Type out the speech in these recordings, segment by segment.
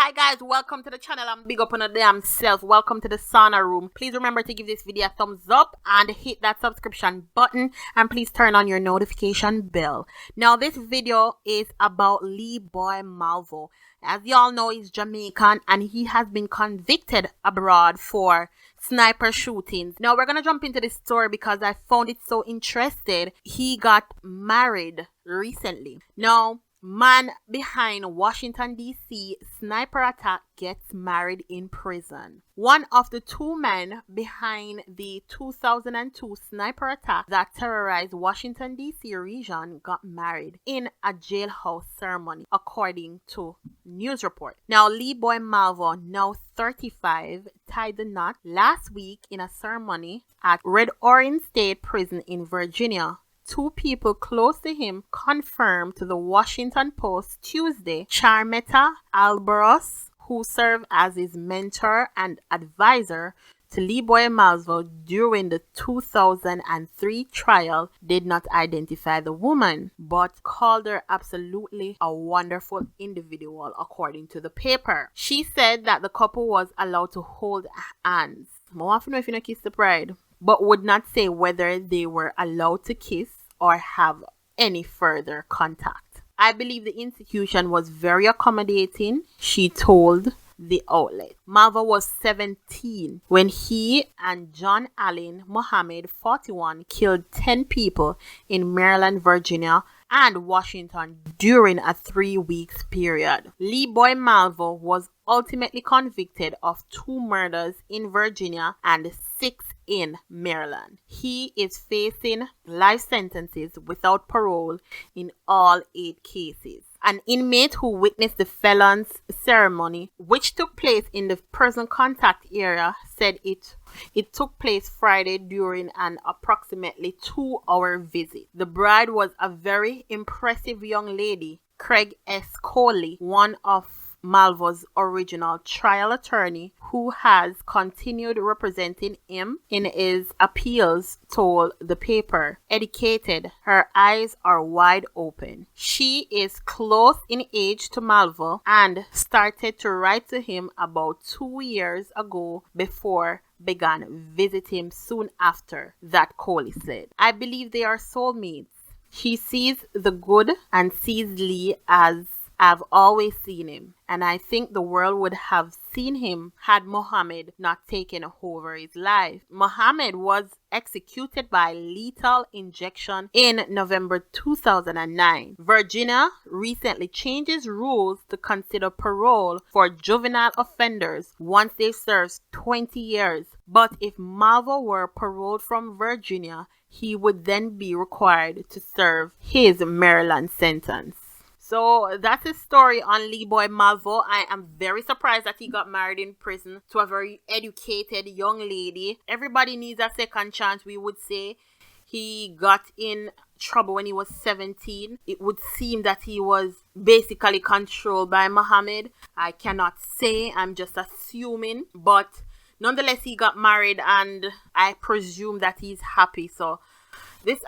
Hi guys, welcome to the channel. I'm big up on a damn self. Welcome to the sauna room. Please remember to give this video a thumbs up and hit that subscription button, and please turn on your notification bell. Now this video is about Boyd Malvo. As y'all know, he's Jamaican and he has been convicted abroad for sniper shootings. Now we're gonna jump into this story because I found it so interesting. He got married recently. Now, man behind Washington DC sniper attack gets married in prison. One of the two men behind the 2002 sniper attack that terrorized Washington DC region got married in a jailhouse ceremony, according to news report. Now Boyd Malvo, now 35, tied the knot last week in a ceremony at Red Orange State Prison in Virginia. Two people close to him confirmed to the Washington Post Tuesday. Carmeta Albarus, who served as his mentor and advisor to Boyd Malvo during the 2003 trial, did not identify the woman, but called her absolutely a wonderful individual, according to the paper. She said that the couple was allowed to hold hands. I want to know if you kiss the bride, but would not say whether they were allowed to kiss or have any further contact. I believe the institution was very accommodating, she told the outlet. Malvo was 17 when he and John Allen Mohammed, 41, killed 10 people in Maryland, Virginia, and Washington during a 3-week period. Boyd Malvo was ultimately convicted of 2 murders in Virginia and 6 in Maryland. He is facing life sentences without parole in all 8 cases. An inmate who witnessed the felon's ceremony, which took place in the prison contact area, said it took place Friday during an approximately 2-hour visit. The bride was a very impressive young lady. Craig S. Coley, one of Malvo's original trial attorney, who has continued representing him in his appeals, told the paper. Educated, her eyes are wide open. She is close in age to Malvo and started to write to him about 2 years ago before began visiting him soon after that, Coley said. I believe they are soulmates. She sees the good and sees Lee as I've always seen him, and I think the world would have seen him had Mohammed not taken over his life. Mohammed was executed by lethal injection in November 2009. Virginia recently changed its rules to consider parole for juvenile offenders once they've served 20 years. But if Malvo were paroled from Virginia, he would then be required to serve his Maryland sentence. So that's his story on Boyd Malvo. I am very surprised that he got married in prison to a very educated young lady. Everybody needs a second chance, we would say. He got in trouble when he was 17. It would seem that he was basically controlled by Mohammed. I cannot say, I'm just assuming. But nonetheless, he got married and I presume that he's happy. So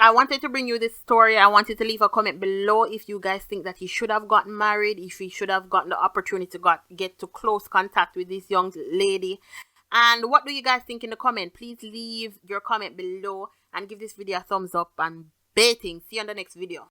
I wanted to bring you this story. I wanted to leave a comment below if you guys think that he should have gotten married, if he should have gotten the opportunity to get to close contact with this young lady. And what do you guys think in the comment? Please leave your comment below and give this video a thumbs up and baiting. See you on the next video.